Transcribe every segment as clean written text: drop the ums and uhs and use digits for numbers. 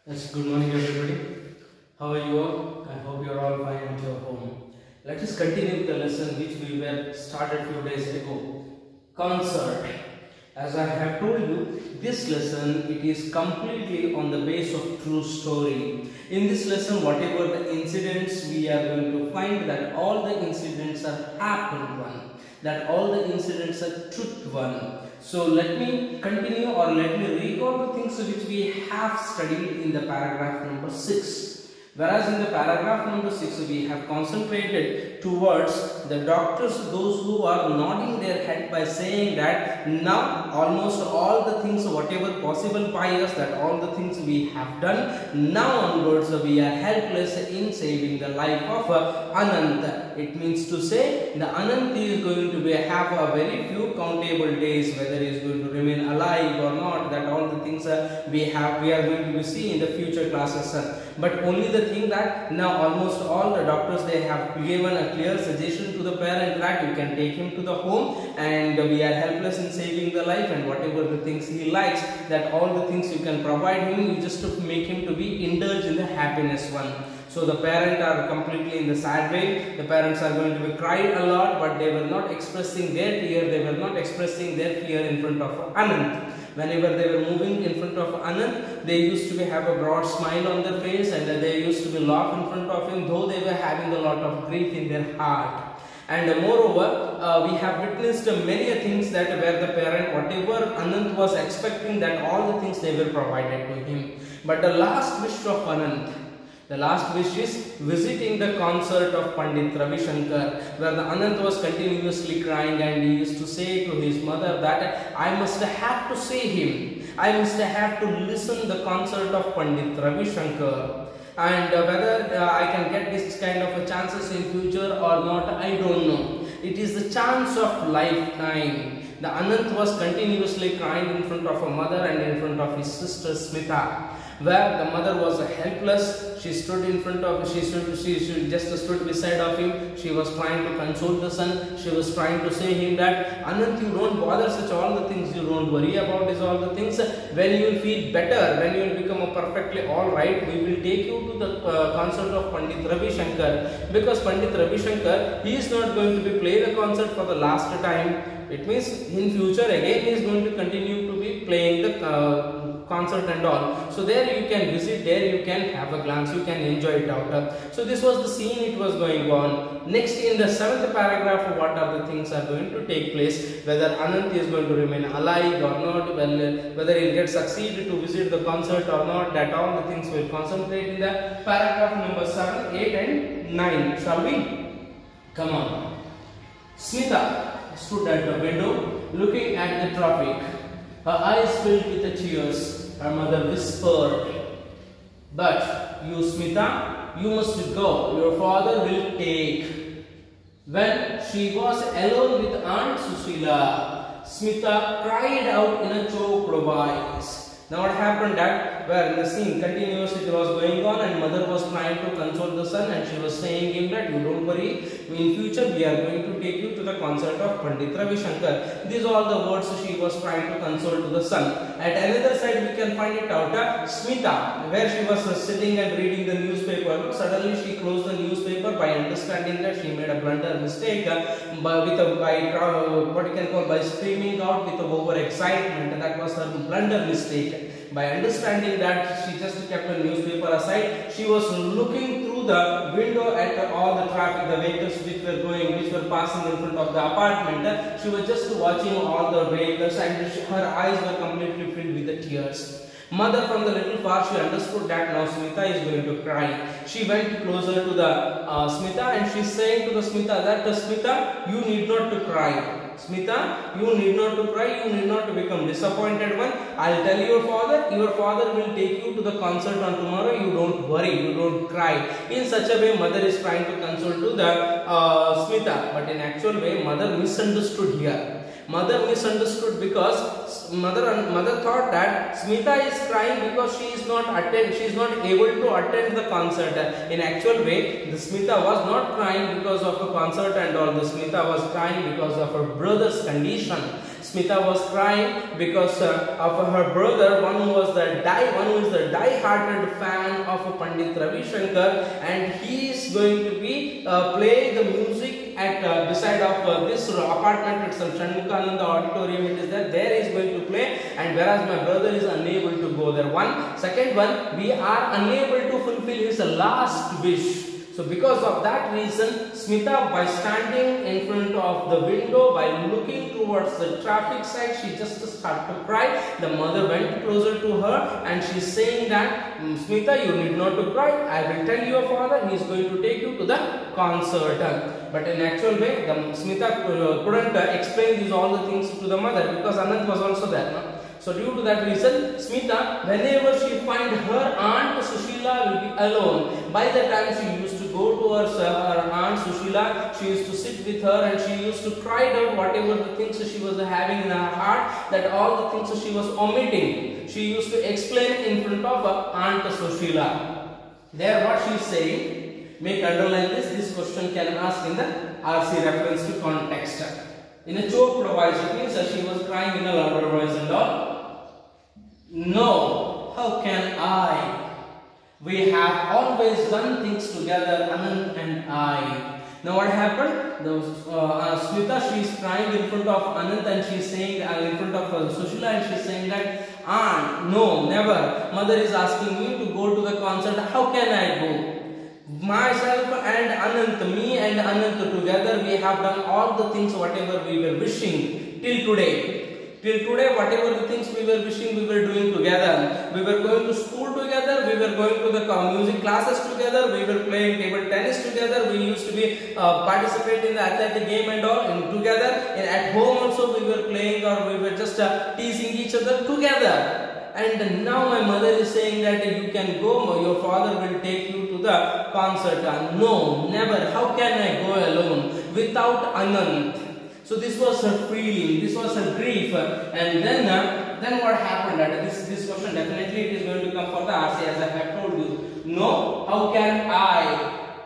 Yes, good morning everybody. How are you all? I hope you are all fine at your home. Let us continue the lesson which we were started few days ago. Concert. As I have told you, this lesson it is completely on the base of true story. In this lesson, whatever the incidents we are going to find that all the incidents are happened one, that all the incidents are truth one. So let me continue or let me recall the things which we have studied in the paragraph number 6. Whereas in the paragraph number 6 we have concentrated towards the doctors, those who are nodding their head by saying that now almost all the things whatever possible by us, that all the things we have done, now onwards we are helpless in saving the life of Anant. It means to say the Anant is going to have a very few countable days, whether he is going to remain alive or not, that all the things we are going to see in the future classes. But only the thing that now almost all the doctors they have given a clear suggestion to the parent that you can take him to the home and we are helpless in saving the life, and whatever the things he likes, that all the things you can provide him, you just to make him to be indulge in the happiness one. So the parents are completely in the sad way. The parents are going to be cried a lot, but they were not expressing their tear, they were not expressing their fear in front of Anant. Whenever they were moving in front of Anant, they used to have a broad smile on their face and they used to be laugh in front of him, though they were having a lot of grief in their heart. And moreover, we have witnessed many things that where the parent, whatever Anant was expecting, that all the things they were provided to him. But the last wish of Anant, the last wish is visiting the concert of Pandit Ravi Shankar, where the Anant was continuously crying and he used to say to his mother that I must have to see him, I must have to listen the concert of Pandit Ravi Shankar. And whether I can get this kind of a chances in future or not, I don't know. It is the chance of lifetime. The Anant was continuously crying in front of a mother and in front of his sister Smita, where the mother was helpless. She stood in front of, she just stood beside of him. She was trying to console the son. She was trying to say him that Anant, you don't bother such all the things, you don't worry about this all the things. When you will feel better, when you will become a perfectly all right, we will take you to the concert of Pandit Ravi Shankar, because Pandit Ravi Shankar, he is not going to be play the concert for the last time. It means in future again he is going to continue to be playing the concert and all. So there you can visit, there you can have a glance, you can enjoy it out. So this was the scene it was going on. Next in the 7th paragraph, what are the things are going to take place, whether Anant is going to remain alive or not, whether he will get succeed to visit the concert or not, that all the things will concentrate in the paragraph number 7, 8 and 9. Shall we? Come on. Smita stood at the window looking at the traffic. Her eyes filled with tears. Her mother whispered, "But you, Smita, you must go. Your father will take." When she was alone with Aunt Susila, Smita cried out in a choked voice. Now what happened that where in the scene continuously it was going on and mother was trying to console the son and she was saying him that you don't worry, in future we are going to take you to the concert of Pandit Ravi Shankar. These are all the words she was trying to console to the son. At another side we can find it out Smita, where she was sitting and reading the newspaper. Suddenly she closed the newspaper by understanding that she made a blunder mistake by screaming out with over excitement. That was her blunder mistake. By understanding that, she just kept the newspaper aside. She was looking through the window at all the traffic, the vehicles which were going, which were passing in front of the apartment. She was just watching all the vehicles and her eyes were completely filled with the tears. Mother from the little far, she understood that now Smita is going to cry. She went closer to the Smita and she saying to the Smita that Smita, you need not to cry. Smita, you need not to cry, you need not to become disappointed one. I'll tell your father will take you to the concert on tomorrow, you don't worry, you don't cry. In such a way, mother is trying to console to the Smita, but in actual way, mother misunderstood here. Mother misunderstood because mother thought that Smita is crying because she is not able to attend the concert. In actual way, the Smita was not crying because of a concert and all. The Smita was crying because of her brother's condition. Smita was crying because of her brother, one who is the die-hearted fan of Pandit Ravi Shankar, and he is going to be playing the music at beside of this apartment itself, Shanmukananda Auditorium. It is there. There is going to play, and whereas my brother is unable to go there. Second one, we are unable to fulfill his last wish. So because of that reason, Smita, by standing in front of the window, by looking towards the traffic side, she just started to cry. The mother went closer to her and she is saying that, Smita, you need not to cry. I will tell your father, he is going to take you to the concert. But in actual way, Smita couldn't explain all the things to the mother because Anant was also there. No? So due to that reason, Smita, whenever she finds her aunt Sushila will be alone. By the time she used to go to her aunt Sushila, she used to sit with her and she used to cry out whatever the things she was having in her heart, that all the things she was omitting. She used to explain in front of her aunt Sushila. There what she is saying, make underline this question can ask in the RC reference to context. In a choked voice, it means that she was crying in a louder voice and all. No, how can I? We have always done things together, Anant and I. Now what happened? Smita, she is crying in front of Anant and she is saying, in front of Sushila, and she is saying that, Aunt, no, never. Mother is asking me to go to the concert. How can I go? Myself and Anant, me and Anant together, we have done all the things whatever we were wishing till today. Till today, whatever the things we were wishing, we were doing together. We were going to school together, we were going to the music classes together, we were playing table tennis together, we used to be participate in the athletic game and all together. And at home also we were playing, or we were just teasing each other together. And now my mother is saying that you can go, your father will take you to the concert. No, never. How can I go alone without Anant? So this was her feeling, this was her grief. And then what happened? This question definitely it is going to come for the RC, as I have told you. No, how can I?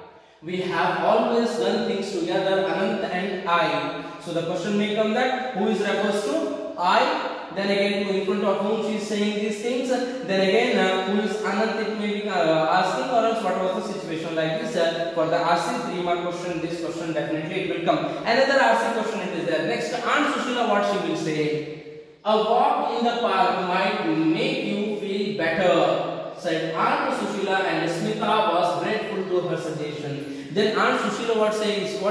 We have always done things together, Anant and I. So the question may come that who is refers to? I. Then again, in front of whom she is saying these things. Then again, who is Anant, it may be asking, or else what was the situation like this. For the RC 3-mark question, this question definitely it will come. Another RC question it is there. Next, Aunt Sushila, what she will say? A walk in the park might make you feel better, said Aunt Sushila, and Smita was grateful to her suggestion. Then Aunt Sushila what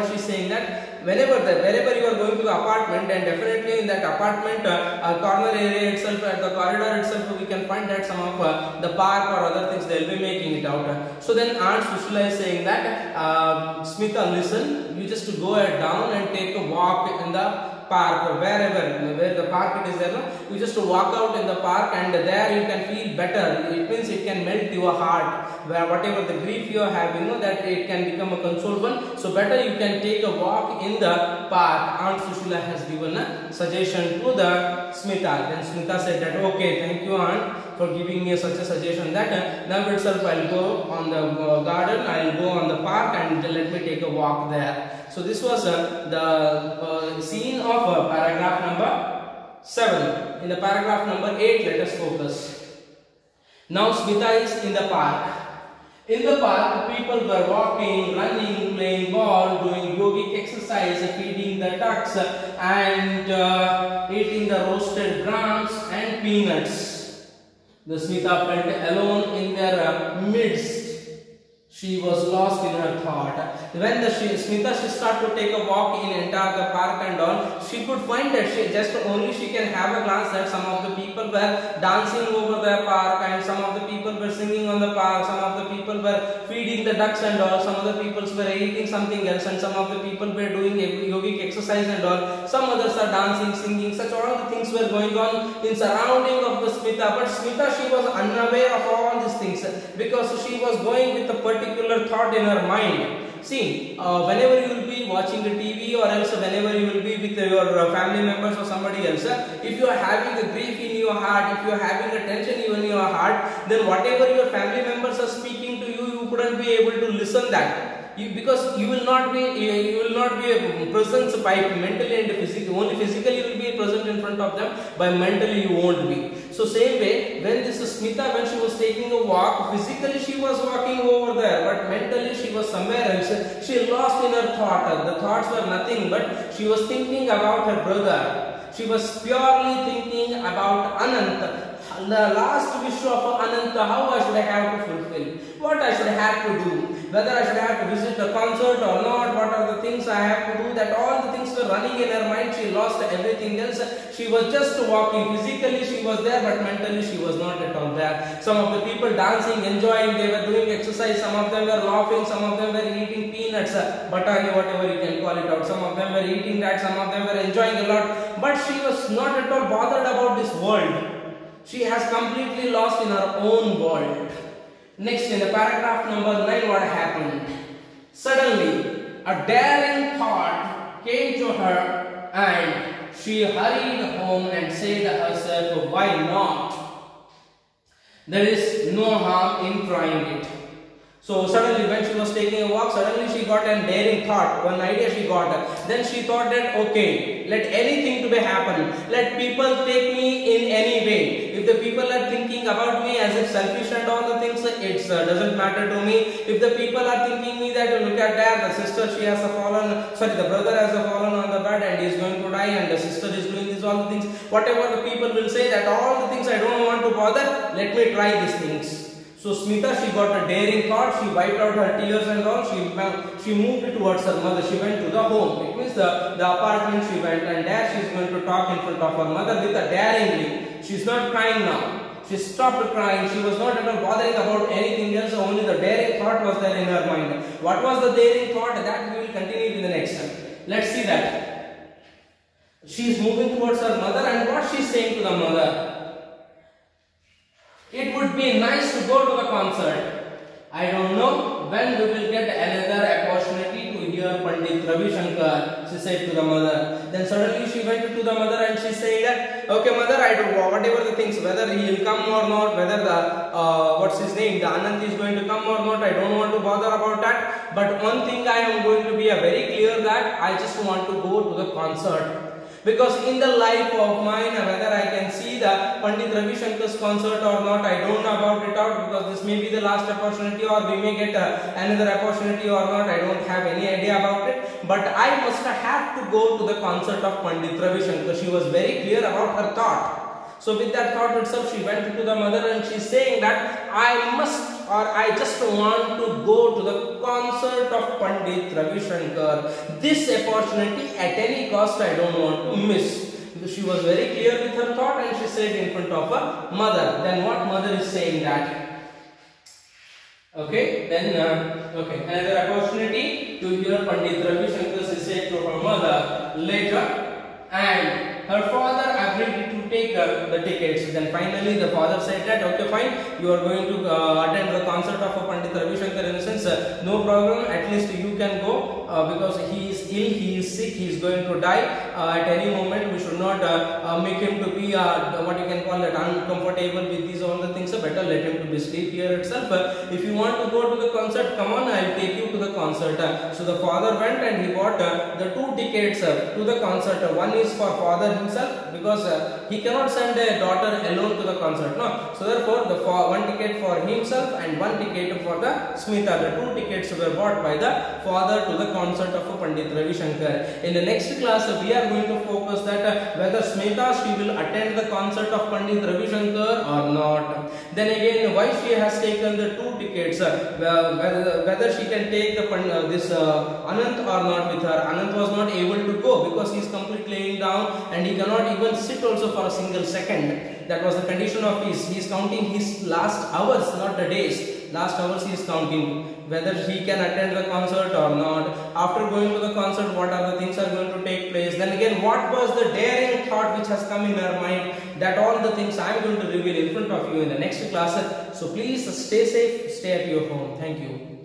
she is saying that wherever you are going to the apartment, and definitely in that apartment corner area itself, at the corridor itself, we can find that some of the park or other things they will be making it out. So then Aunt Sushila is saying that Smita, listen, you just go down and take a walk in the park, or where the park it is there, no? You just walk out in the park and there you can feel better. It means it can melt your heart, where whatever the grief you are having, that it can become a consoled one. So better you can take a walk in the park. Aunt Sushila has given a suggestion to the Smita. Then Smita said that, okay, thank you Aunt for giving me such a suggestion, that now itself I will go on the garden, I will go on the park and let me take a walk there. So this was the scene of paragraph number 7. In the paragraph number 8, let us focus. Now Smita is in the park. In the park, people were walking, running, playing ball, doing yogic exercise, feeding the ducks, and eating the roasted grams and peanuts. The Smita felt alone in their midst. She was lost in her thought. When Smita started to take a walk in entire the park and all, she could find that she can have a glance that some of the people were dancing over the park, and some of the people were singing on the park, some of the people were feeding the ducks and all, some of the people were eating something else, and some of the people were doing yogic exercise and all. Some others are dancing, singing, such all the things were going on in surrounding of the Smita. But Smita, she was unaware of all these things because she was going with a particular thought in her mind. See, whenever you will be watching the TV, or else whenever you will be with your family members or somebody else, if you are having a grief in your heart, if you are having a tension in your heart, then whatever your family members are speaking to you, you couldn't be able to listen that. because you will not be a presence by mentally and physically. Only physically you will be present in front of them, by mentally you won't be. So same way, when this Smita, when she was taking a walk, physically she was walking over there, but mentally she was somewhere else. She lost in her thought. The thoughts were nothing but she was thinking about her brother. She was purely thinking about Ananta. The last wish of Ananta, how I should have to fulfill, what I should have to do, whether I should have to visit the concert or not, what are the things I have to do, that all the things were running in her mind. She lost everything else. She was just walking. Physically she was there, but mentally she was not at all there. Some of the people dancing, enjoying, they were doing exercise, some of them were laughing, some of them were eating peanuts, batani, whatever you can call it out. Some of them were eating that, some of them were enjoying a lot, but she was not at all bothered about this world. She has completely lost in her own world. Next, in the paragraph number 9, what happened? Suddenly, a daring thought came to her and she hurried home and said to herself, why not? There is no harm in trying it. So suddenly when she was taking a walk, suddenly she got a daring thought, one idea she got. Then she thought that, okay, let anything to be happen. Let people take me in any way. If the people are thinking about me as if selfish and all the things, it doesn't matter to me. If the people are thinking me that, look at that, the sister, she has fallen, sorry, the brother has fallen on the bed and is going to die, and the sister is doing these all the things. Whatever the people will say, that all the things I don't want to bother, let me try these things. So Smita, she got a daring thought. She wiped out her tears and all. She moved towards her mother. She went to the home. It means the apartment she went, and there she is going to talk in front of her mother with a daringly. She is not crying now. She stopped crying. She was not at all bothering about anything else. Only the daring thought was there in her mind. What was the daring thought? That we will continue in the next time. Let's see that. She is moving towards her mother, and what she is saying to the mother? It would be nice to go to the concert. I don't know when we will get another opportunity to hear Pandit Ravi Shankar, she said to the mother. Then suddenly she went to the mother and she said, okay mother, I don't know, whatever the things, whether he will come or not, whether the, what's his name, the Anand is going to come or not, I don't want to bother about that. But one thing I am going to be very clear that I just want to go to the concert. Because in the life of mine, whether I can see the Pandit Ravi Shankar's concert or not, I don't know about it out, because this may be the last opportunity or we may get another opportunity or not, I don't have any idea about it. But I must have to go to the concert of Pandit Ravi Shankar. She was very clear about her thought. So with that thought itself, she went to the mother and she's saying that I must, or I just want to go to the concert of Pandit Ravi Shankar. This opportunity at any cost I don't want to miss. She was very clear with her thought and she said in front of her mother. Then what mother is saying that? Okay, then okay, another opportunity to hear Pandit Ravi Shankar, she said to her mother later. And her father agreed to take the tickets. Then finally the father said that, okay fine, you are going to attend the concert of Pandit Ravi Shankar, in the sense no problem, at least you can go, because he is ill, he is sick, he is going to die at any moment. We should not make him to be what you can call it, uncomfortable with these all the things. Better let him to be sleep here itself. If you want to go to the concert, come on, I will take you to the concert. So the father went and he bought the 2 tickets to the concert. One is for father himself, because he cannot send a daughter alone to the concert, no. So therefore the one ticket for himself and one ticket for the Smita. The 2 tickets were bought by the father to the concert of Pandit Ravi Shankar. In the next class we are going to focus that whether Smita, she will attend the concert of Pandit Ravi Shankar or not. Then again, why she has taken the 2 tickets, whether she can take the this Anant or not with her. Anant was not able to go because he is completely laying down and he cannot even sit also for a single second. That was the condition of his. He is counting his last hours, not the days. Last hours he is counting, whether he can attend the concert or not. After going to the concert, what are the things are going to take place. Then again, what was the daring thought which has come in her mind. That all the things I am going to reveal in front of you in the next class. So please stay safe, stay at your home. Thank you.